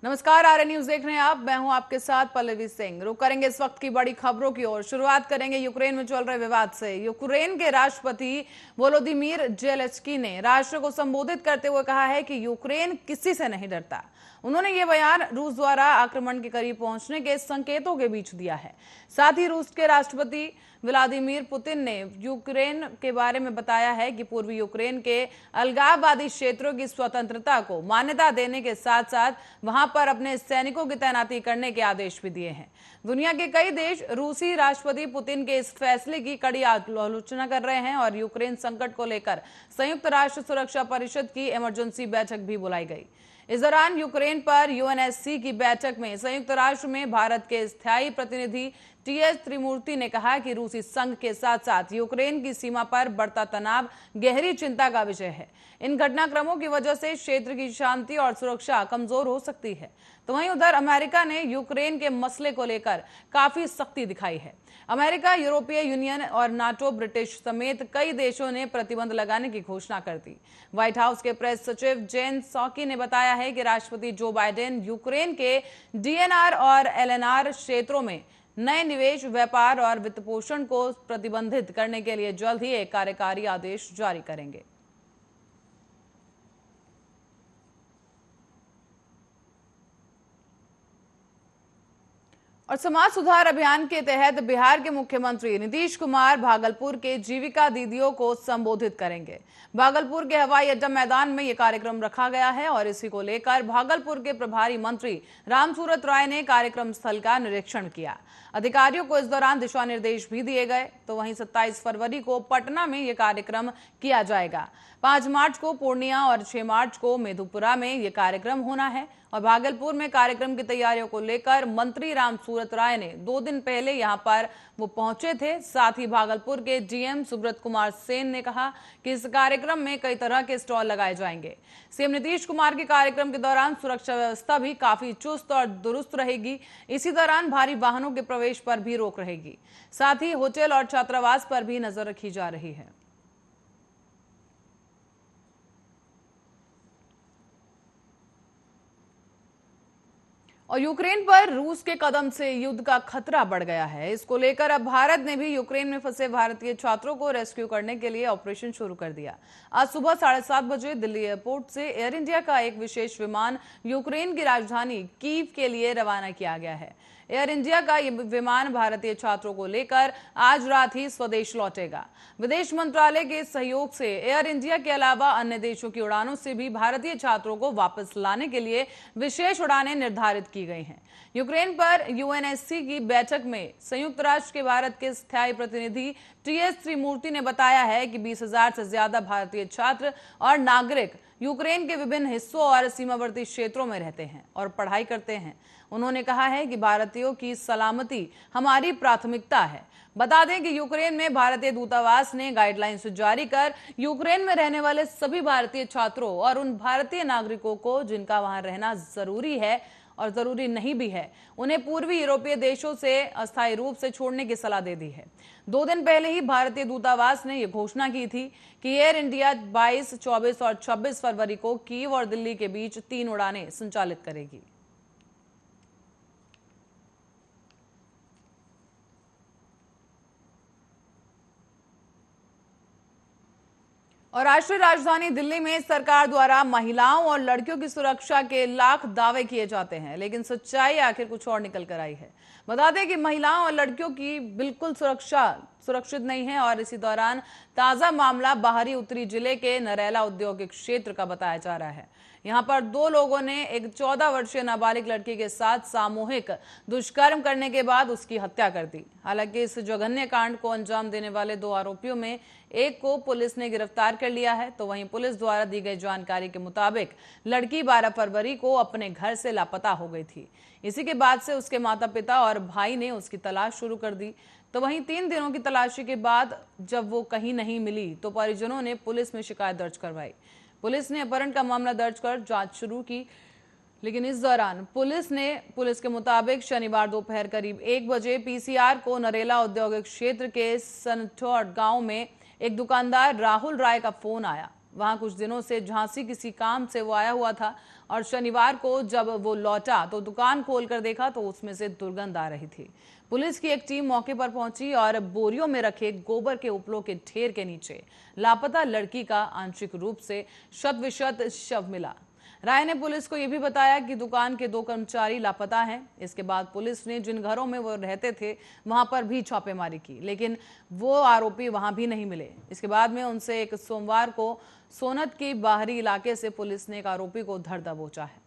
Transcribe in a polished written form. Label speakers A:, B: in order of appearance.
A: नमस्कार, RN news देख रहे हैं आप। मैं हूं आपके साथ पल्लवी सिंह। रुक करेंगे इस वक्त की बड़ी खबरों की ओर। शुरुआत करेंगे यूक्रेन में चल रहे विवाद से। यूक्रेन के राष्ट्रपति वोलोदिमीर जेलेंस्की ने राष्ट्र को संबोधित करते हुए कहा है कि यूक्रेन किसी से नहीं डरता। उन्होंने ये बयान रूस द्वारा आक्रमण के करीब पहुंचने के संकेतों के बीच दिया है। साथ ही रूस के राष्ट्रपति व्लादिमीर पुतिन ने यूक्रेन के बारे में बताया है कि पूर्वी यूक्रेन के अलगाववादी क्षेत्रों की स्वतंत्रता को मान्यता देने के साथ साथ वहां पर अपने सैनिकों की तैनाती करने के आदेश भी दिए हैं। दुनिया के कई देश रूसी राष्ट्रपति पुतिन के इस फैसले की कड़ी आलोचना कर रहे हैं और यूक्रेन संकट को लेकर संयुक्त राष्ट्र सुरक्षा परिषद की इमरजेंसी बैठक भी बुलाई गई। इस दौरान यूक्रेन पर यूएनएससी की बैठक में संयुक्त राष्ट्र में भारत के स्थायी प्रतिनिधि टीएस त्रिमूर्ति ने कहा कि रूसी संघ के साथ साथ यूक्रेन की सीमा पर बढ़ता तनाव गहरी चिंता का विषय है। इन घटनाक्रमों की वजह से क्षेत्र की शांति और सुरक्षा कमजोर हो सकती है। तो वहीं उधर अमेरिका ने यूक्रेन के मसले को लेकर काफी सख्ती दिखाई है। अमेरिका, यूरोपीय यूनियन और नाटो, ब्रिटिश समेत कई देशों ने प्रतिबंध लगाने की घोषणा कर दी। व्हाइट हाउस के प्रेस सचिव जेन सॉकी ने बताया है कि राष्ट्रपति जो बाइडेन यूक्रेन के डीएनआर और एलएनआर क्षेत्रों में नए निवेश, व्यापार और वित्तपोषण को प्रतिबंधित करने के लिए जल्द ही एक कार्यकारी आदेश जारी करेंगे। और समाज सुधार अभियान के तहत बिहार के मुख्यमंत्री नीतीश कुमार भागलपुर के जीविका दीदियों को संबोधित करेंगे। भागलपुर के हवाई अड्डा मैदान में यह कार्यक्रम रखा गया है और इसी को लेकर भागलपुर के प्रभारी मंत्री रामसूरत राय ने कार्यक्रम स्थल का निरीक्षण किया। अधिकारियों को इस दौरान दिशा निर्देश भी दिए गए। तो वहीं 27 फरवरी को पटना में यह कार्यक्रम किया जाएगा। 5 मार्च को पूर्णिया और 6 मार्च को मेधुपुरा में यह कार्यक्रम होना है। और भागलपुर में कार्यक्रम की तैयारियों को लेकर मंत्री रामसूरत राय ने 2 दिन पहले यहां पर वो पहुंचे थे। साथ ही भागलपुर के डीएम सुब्रत कुमार सेन ने कहा कि इस कार्यक्रम में कई तरह के स्टॉल लगाए जाएंगे। सीएम नीतीश कुमार के कार्यक्रम के दौरान सुरक्षा व्यवस्था भी काफी चुस्त और दुरुस्त रहेगी। इसी दौरान भारी वाहनों के प्रवेश पर भी रोक रहेगी। साथ ही होटल और छात्रावास पर भी नजर रखी जा रही है। और यूक्रेन पर रूस के कदम से युद्ध का खतरा बढ़ गया है। इसको लेकर अब भारत ने भी यूक्रेन में फंसे भारतीय छात्रों को रेस्क्यू करने के लिए ऑपरेशन शुरू कर दिया। आज सुबह 7:30 बजे दिल्ली एयरपोर्ट से एयर इंडिया का एक विशेष विमान यूक्रेन की राजधानी कीव के लिए रवाना किया गया है। एयर इंडिया का यह विमान भारतीय छात्रों को लेकर आज रात ही स्वदेश लौटेगा। विदेश मंत्रालय के सहयोग से एयर इंडिया के अलावा अन्य देशों की उड़ानों से भी भारतीय छात्रों को वापस लाने के लिए विशेष उड़ानें निर्धारित की गई हैं। यूक्रेन पर यूएनएससी की बैठक में संयुक्त राष्ट्र के भारत के स्थायी प्रतिनिधि टीएस त्रिमूर्ति ने बताया है कि 20,000 से ज्यादा भारतीय छात्र और नागरिक यूक्रेन के विभिन्न हिस्सों और सीमावर्ती क्षेत्रों में रहते हैं और पढ़ाई करते हैं। उन्होंने कहा है कि भारतीयों की सलामती हमारी प्राथमिकता है। बता दें कि यूक्रेन में भारतीय दूतावास ने गाइडलाइंस जारी कर यूक्रेन में रहने वाले सभी भारतीय छात्रों और उन भारतीय नागरिकों को जिनका वहां रहना जरूरी है और जरूरी नहीं भी है, उन्हें पूर्वी यूरोपीय देशों से अस्थायी रूप से छोड़ने की सलाह दे दी है। 2 दिन पहले ही भारतीय दूतावास ने यह घोषणा की थी कि एयर इंडिया 22, 24 और 26 फरवरी को कीव और दिल्ली के बीच 3 उड़ानें संचालित करेगी। और राष्ट्रीय राजधानी दिल्ली में सरकार द्वारा महिलाओं और लड़कियों की सुरक्षा के लाख दावे किए जाते हैं, लेकिन सच्चाई आखिर कुछ और निकल कर आई है। बता दें कि महिलाओं और लड़कियों की बिल्कुल सुरक्षित नहीं है। और इसी दौरान ताजा मामला बाहरी उत्तरी जिले के नरेला औद्योगिक क्षेत्र का बताया जा रहा है। यहां पर 2 लोगों ने एक 14 वर्षीय नाबालिग लड़की के साथ सामूहिक दुष्कर्म करने के बाद उसकी हत्या कर दी। हालांकि इस जघन्य कांड को अंजाम देने वाले 2 आरोपियों में एक को पुलिस ने गिरफ्तार कर लिया है। तो वहीं पुलिस द्वारा दी गई जानकारी के मुताबिक लड़की 12 फरवरी को अपने घर से लापता हो गई थी। इसी के बाद से उसके माता पिता और भाई ने उसकी तलाश शुरू कर दी। तो वहीं 3 दिनों की तलाशी के बाद जब वो कहीं नहीं मिली तो परिजनों ने पुलिस में शिकायत दर्ज करवाई। पुलिस ने अपहरण का मामला दर्ज कर जांच शुरू की, लेकिन इस दौरान पुलिस के मुताबिक शनिवार दोपहर करीब 1 बजे पीसीआर को नरेला औद्योगिक क्षेत्र के सनठोड गांव में एक दुकानदार राहुल राय का फोन आया। वहां कुछ दिनों से झांसी किसी काम से वो आया हुआ था और शनिवार को जब वो लौटा तो दुकान खोलकर देखा तो उसमें से दुर्गंध आ रही थी। पुलिस की एक टीम मौके पर पहुंची और बोरियों में रखे गोबर के उपलों के ढेर के नीचे लापता लड़की का आंशिक रूप से शत शव मिला। राय ने पुलिस को यह भी बताया कि दुकान के 2 कर्मचारी लापता हैं। इसके बाद पुलिस ने जिन घरों में वो रहते थे वहां पर भी छापेमारी की, लेकिन वो आरोपी वहां भी नहीं मिले। इसके बाद में उनसे एक सोमवार को सोनत के बाहरी इलाके से पुलिस ने एक आरोपी को धर दबोचा है।